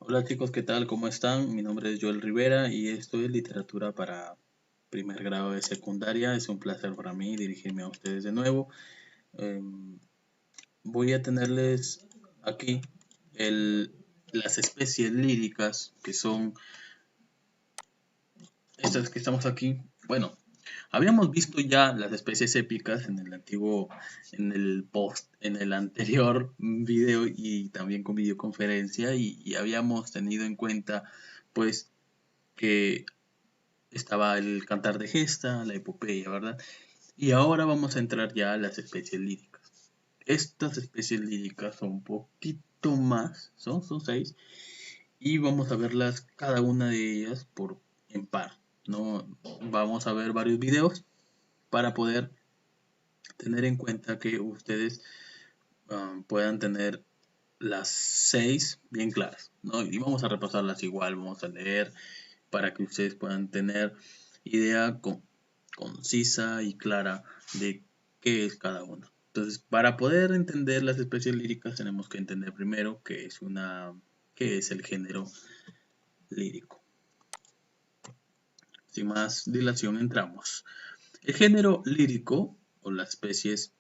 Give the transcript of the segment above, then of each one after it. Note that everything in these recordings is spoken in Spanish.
Hola chicos, ¿qué tal? ¿Cómo están? Mi nombre es Joel Rivera y esto es literatura para primer grado de secundaria. Es un placer para mí dirigirme a ustedes de nuevo. Em, Voy a tenerles aquí el- las especies líricas que son estas que estamos aquí. Bueno, habíamos visto ya las especies épicas en el antiguo, en el anterior video y también con videoconferencia y habíamos tenido en cuenta pues que estaba el cantar de gesta, la epopeya, ¿verdad? Y ahora vamos a entrar ya a las especies líricas. Estas especies líricas son un poquito más, son seis, y vamos a verlas cada una de ellas por en par, ¿no? Vamos a ver varios videos para poder tener en cuenta que ustedes puedan tener las seis bien claras, ¿no? Y vamos a repasarlas igual, vamos a leer para que ustedes puedan tener idea concisa y clara de qué es cada una. Entonces, para poder entender las especies líricas tenemos que entender primero qué es el género lírico. Sin más dilación entramos. El género lírico o las especies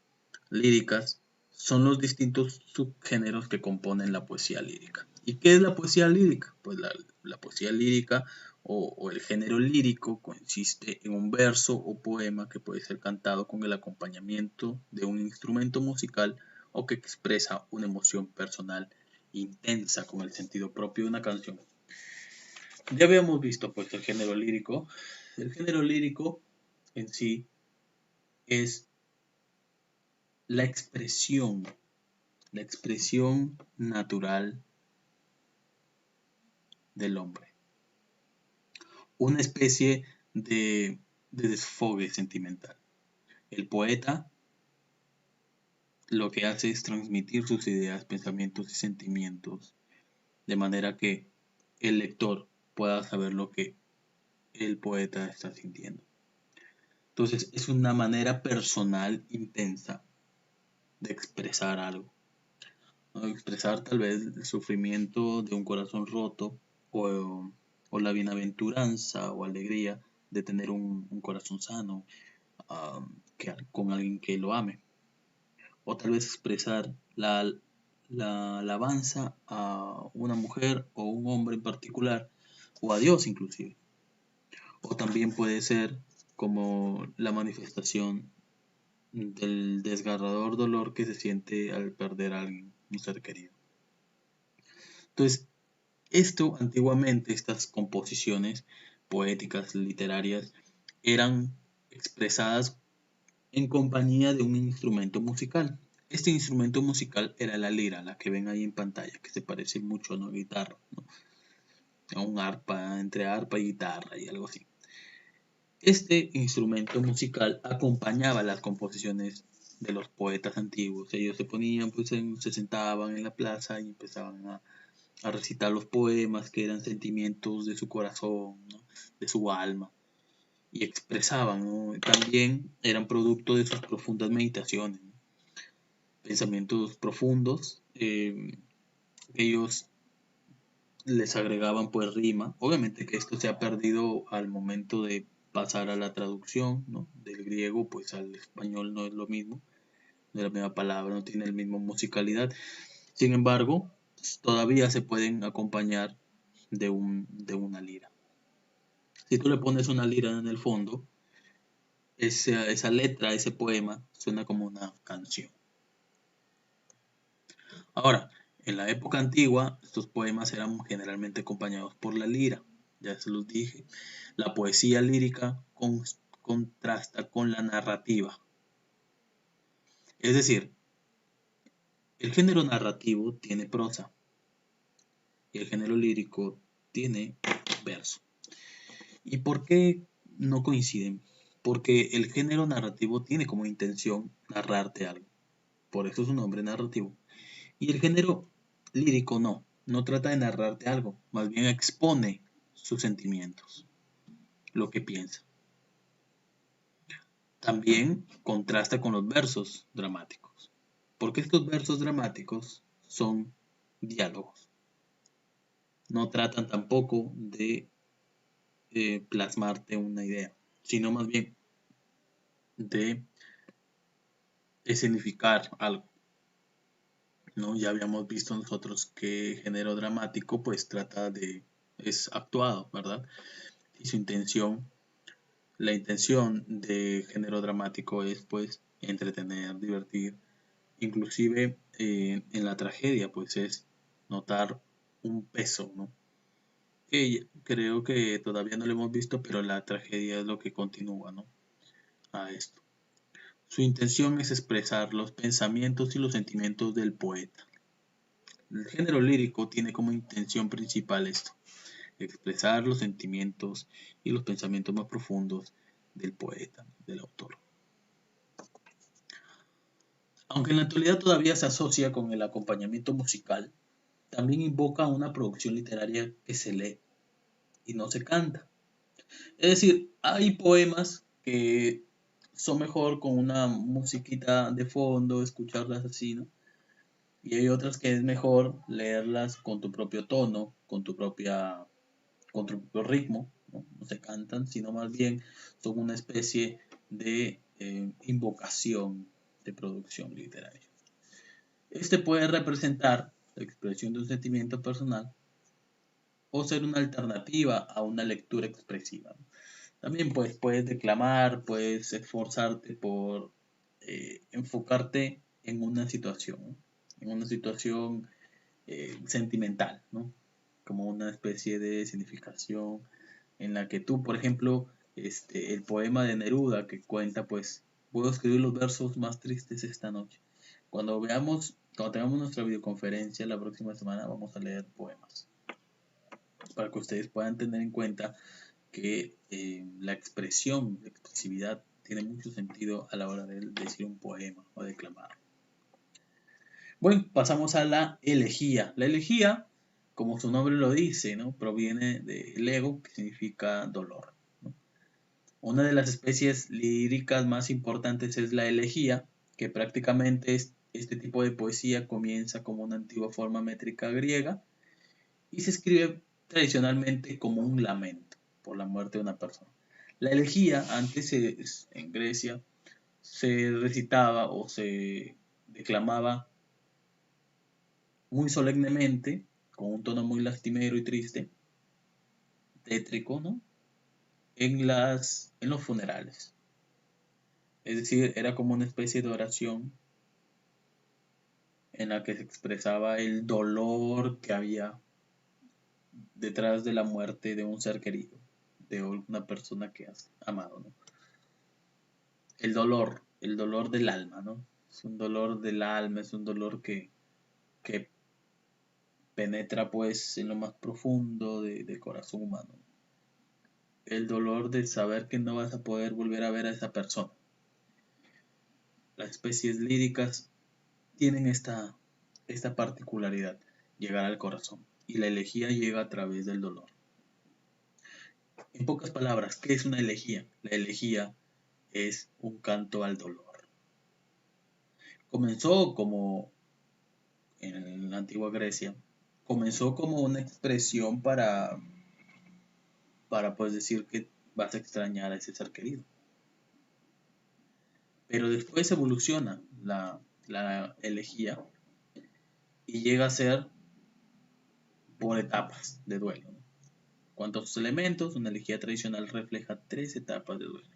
líricas son los distintos subgéneros que componen la poesía lírica. ¿Y qué es la poesía lírica? Pues la poesía lírica o el género lírico consiste en un verso o poema que puede ser cantado con el acompañamiento de un instrumento musical o que expresa una emoción personal intensa con el sentido propio de una canción. Ya habíamos visto pues el género lírico. El género lírico en sí es la expresión la expresión natural del hombre, una especie de desfogue sentimental. El poeta lo que hace es transmitir sus ideas, pensamientos y sentimientos de manera que el lector pueda saber lo que el poeta está sintiendo. Entonces es una manera personal intensa de expresar algo, ¿no? Expresar tal vez el sufrimiento de un corazón roto o, o la bienaventuranza o alegría de tener un corazón sano, con alguien que lo ame. O tal vez expresar la alabanza a una mujer o un hombre en particular, o a Dios inclusive. O también puede ser como la manifestación del desgarrador dolor que se siente al perder a alguien, un ser querido. Entonces, antiguamente, estas composiciones poéticas, literarias, eran expresadas en compañía de un instrumento musical. Este instrumento musical era la lira, la que ven ahí en pantalla, que se parece mucho a una guitarra, ¿no? A un arpa, entre arpa y guitarra y algo así. Este instrumento musical acompañaba las composiciones de los poetas antiguos. Ellos se ponían, pues se sentaban en la plaza y empezaban a recitar los poemas que eran sentimientos de su corazón, ¿no? De su alma, y expresaban, ¿no? También eran producto de sus profundas meditaciones, ¿no? Pensamientos profundos. Ellos les agregaban pues rima. Obviamente que esto se ha perdido al momento de pasar a la traducción, ¿no? Del griego pues al español no es lo mismo, no es la misma palabra, no tiene la misma musicalidad. Sin embargo, todavía se pueden acompañar de una lira. Si tú le pones una lira en el fondo, esa letra, ese poema, suena como una canción. Ahora, en la época antigua, estos poemas eran generalmente acompañados por la lira, ya se los dije. La poesía lírica contrasta con la narrativa. Es decir, el género narrativo tiene prosa y el género lírico tiene verso. ¿Y por qué no coinciden? Porque el género narrativo tiene como intención narrarte algo. Por eso es un nombre narrativo. Y el género lírico no trata de narrarte algo, más bien expone sus sentimientos, lo que piensa. También contrasta con los versos dramáticos, porque estos versos dramáticos son diálogos. no tratan tampoco de plasmarte una idea, sino más bien de significar algo, ¿no? Ya habíamos visto nosotros que género dramático pues trata de, es actuado, ¿verdad? Y su intención, la intención de género dramático es pues entretener, divertir, inclusive en la tragedia pues es notar un peso, ¿no? Que creo que todavía no lo hemos visto, pero la tragedia es lo que continúa, ¿no? A esto. Su intención es expresar los pensamientos y los sentimientos del poeta. El género lírico tiene como intención principal esto, expresar los sentimientos y los pensamientos más profundos del poeta, del autor. Aunque en la actualidad todavía se asocia con el acompañamiento musical, también invoca una producción literaria que se lee y no se canta. Es decir, hay poemas que son mejor con una musiquita de fondo, escucharlas así, ¿no? Y hay otras que es mejor leerlas con tu propio tono, con tu propio ritmo, ¿no? No se cantan, sino más bien son una especie de invocación de producción literaria. Este puede representar la expresión de un sentimiento personal o ser una alternativa a una lectura expresiva. También pues, puedes declamar, puedes esforzarte por enfocarte en una situación sentimental, ¿no? Como una especie de significación en la que tú, por ejemplo, el poema de Neruda que cuenta, pues, puedo escribir los versos más tristes esta noche. Cuando tengamos nuestra videoconferencia la próxima semana, vamos a leer poemas para que ustedes puedan tener en cuenta que la expresión, la expresividad tiene mucho sentido a la hora de decir un poema o declamar. Bueno, pasamos a la elegía. La elegía, como su nombre lo dice, ¿no? Proviene del ego, que significa dolor, ¿no? Una de las especies líricas más importantes es la elegía, que prácticamente es este tipo de poesía comienza como una antigua forma métrica griega y se escribe tradicionalmente como un lamento por la muerte de una persona. La elegía antes en Grecia se recitaba o se declamaba muy solemnemente, con un tono muy lastimero y triste, tétrico, ¿no? En los funerales. Es decir, era como una especie de oración en la que se expresaba el dolor que había detrás de la muerte de un ser querido, de una persona que has amado, ¿no? El dolor del alma, ¿no? Es un dolor del alma, es un dolor que penetra pues en lo más profundo del corazón humano. El dolor de saber que no vas a poder volver a ver a esa persona. Las especies líricas tienen esta particularidad, llegar al corazón. Y la elegía llega a través del dolor. En pocas palabras, ¿qué es una elegía? La elegía es un canto al dolor. Comenzó como en la antigua Grecia, comenzó como una expresión para pues decir que vas a extrañar a ese ser querido. Pero después evoluciona la elegía y llega a ser por etapas de duelo. Cuanto a sus elementos, una elegía tradicional refleja tres etapas de duelo.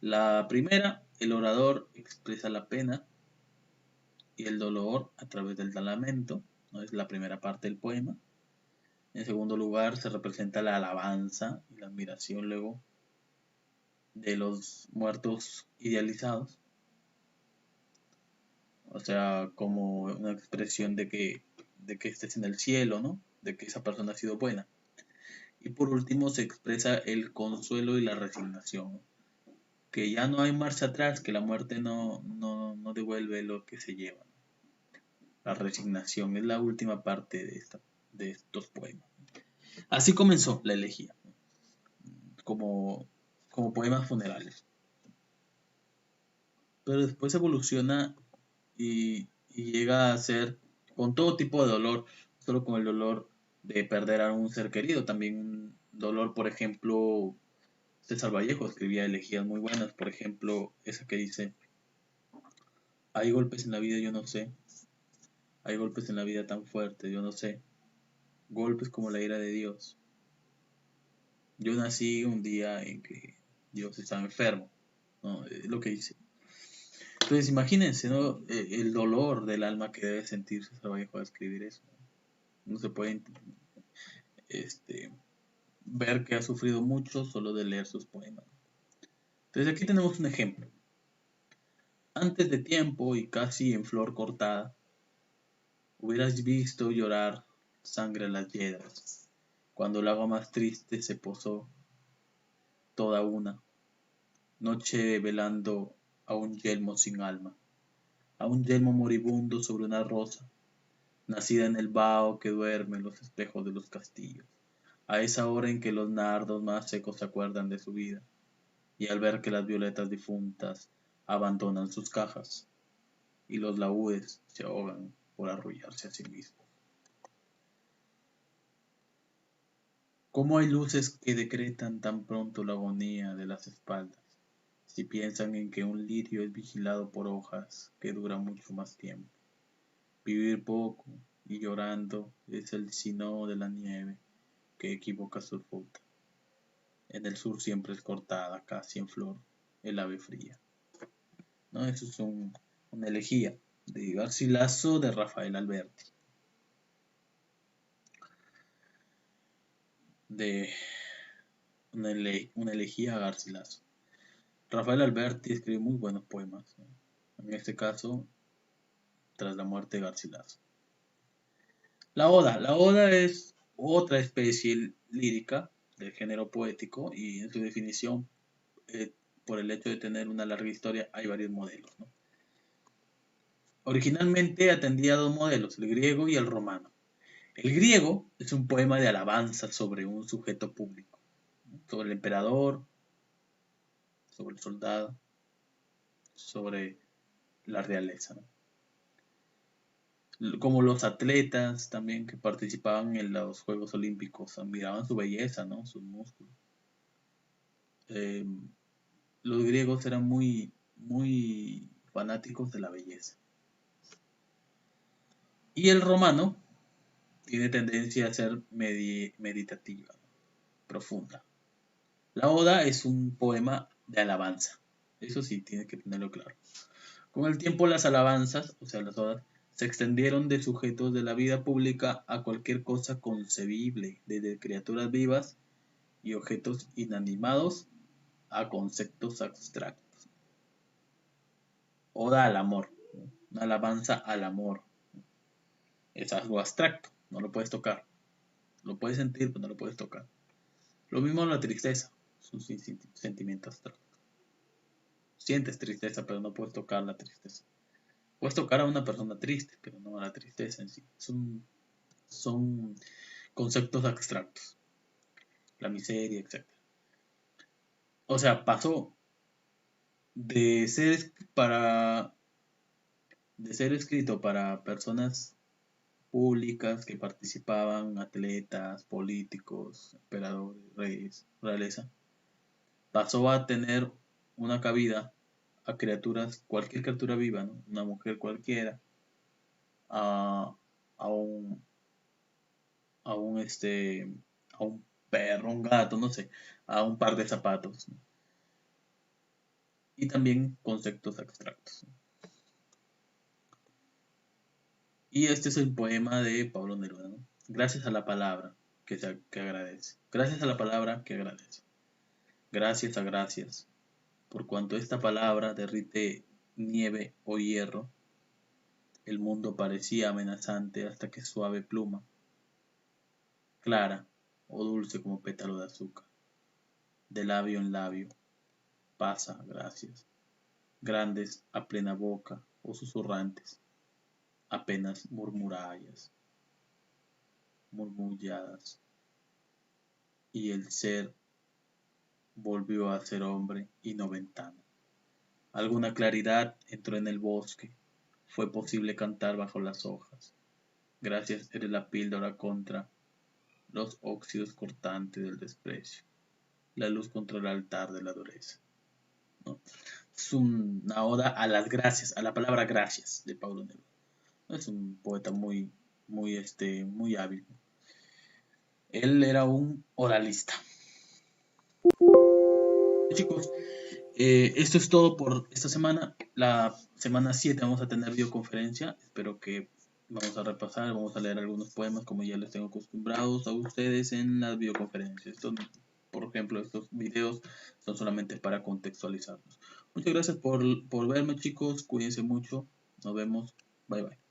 La primera, el orador expresa la pena y el dolor a través del lamento, ¿no? Es la primera parte del poema. En segundo lugar, se representa la alabanza y la admiración luego de los muertos idealizados, o sea, como una expresión de que estés en el cielo, ¿no? De que esa persona ha sido buena. Y por último se expresa el consuelo y la resignación, que ya no hay marcha atrás, que la muerte no devuelve lo que se lleva. La resignación es la última parte de estos poemas. Así comenzó la elegía, como, como poemas funerales. Pero después evoluciona y llega a ser con todo tipo de dolor, no solo con el dolor de perder a un ser querido, también un dolor, por ejemplo, César Vallejo escribía elegías muy buenas, por ejemplo, esa que dice, hay golpes en la vida, yo no sé, hay golpes en la vida tan fuertes, yo no sé, golpes como la ira de Dios. Yo nací un día en que Dios estaba enfermo, ¿no? Es lo que dice. Entonces imagínense, ¿no? El dolor del alma que debe sentir César Vallejo al escribir eso. No se puede este, ver que ha sufrido mucho solo de leer sus poemas. Entonces aquí tenemos un ejemplo. Antes de tiempo y casi en flor cortada, hubieras visto llorar sangre a las yedras, cuando el agua más triste se posó toda una noche velando a un yelmo sin alma, a un yelmo moribundo sobre una rosa, nacida en el vaho que duerme en los espejos de los castillos, a esa hora en que los nardos más secos se acuerdan de su vida, y al ver que las violetas difuntas abandonan sus cajas, y los laúdes se ahogan por arrullarse a sí mismos. ¿Cómo hay luces que decretan tan pronto la agonía de las espaldas, si piensan en que un lirio es vigilado por hojas que duran mucho más tiempo? Vivir poco y llorando es el sino de la nieve que equivoca su ruta. En el sur siempre es cortada, casi en flor, el ave fría. ¿No? Eso es una elegía de Garcilaso de Rafael Alberti. De una elegía a Garcilaso. Rafael Alberti escribe muy buenos poemas, ¿no? En este caso, tras la muerte de Garcilaso. La oda es otra especie lírica del género poético y en su definición, por el hecho de tener una larga historia, hay varios modelos, ¿no? Originalmente atendía a dos modelos, el griego y el romano. El griego es un poema de alabanza sobre un sujeto público, ¿no? Sobre el emperador, sobre el soldado, sobre la realeza, ¿no? Como los atletas también que participaban en los Juegos Olímpicos, admiraban su belleza, ¿no? Sus músculos. Eh, los griegos eran muy fanáticos de la belleza. Y el romano tiene tendencia a ser meditativa, profunda. La oda es un poema de alabanza. Eso sí, tiene que tenerlo claro. Con el tiempo las alabanzas, o sea, las odas, se extendieron de sujetos de la vida pública a cualquier cosa concebible, desde criaturas vivas y objetos inanimados a conceptos abstractos. Oda al amor, ¿no? Una alabanza al amor. Es algo abstracto, no lo puedes tocar. Lo puedes sentir, pero no lo puedes tocar. Lo mismo la tristeza, es un sentimiento abstracto. Sientes tristeza, pero no puedes tocar la tristeza. Puedes tocar a una persona triste, pero no a la tristeza en sí. Son conceptos abstractos. La miseria, etc. O sea, pasó de ser para de ser escrito para personas públicas que participaban, atletas, políticos, emperadores, reyes, realeza, pasó a tener una cabida a criaturas, cualquier criatura viva, ¿no? Una mujer cualquiera, a, a un, a un a un perro, un gato, no sé, a un par de zapatos, ¿no? Y también conceptos abstractos, ¿no? Y este es el poema de Pablo Neruda, ¿no? Gracias a la palabra que agradece. Gracias a la palabra que agradece. Gracias a gracias. Por cuanto esta palabra derrite nieve o hierro, el mundo parecía amenazante hasta que suave pluma, clara o dulce como pétalo de azúcar, de labio en labio, pasa, gracias, grandes a plena boca o susurrantes, apenas murmulladas, y el ser volvió a ser hombre y no ventana. Alguna claridad entró en el bosque, fue posible cantar bajo las hojas. Gracias eres la píldora contra los óxidos cortantes del desprecio, la luz contra el altar de la dureza, ¿no? Es una oda a las gracias, a la palabra gracias de Paulo Neruda. Es un poeta muy hábil. Él era un oralista. Chicos, esto es todo por esta semana. La semana 7 vamos a tener videoconferencia. Espero que vamos a repasar, vamos a leer algunos poemas como ya les tengo acostumbrados a ustedes en las videoconferencias. Por ejemplo, estos videos son solamente para contextualizarlos. Muchas gracias por verme, chicos. Cuídense mucho. Nos vemos. Bye bye.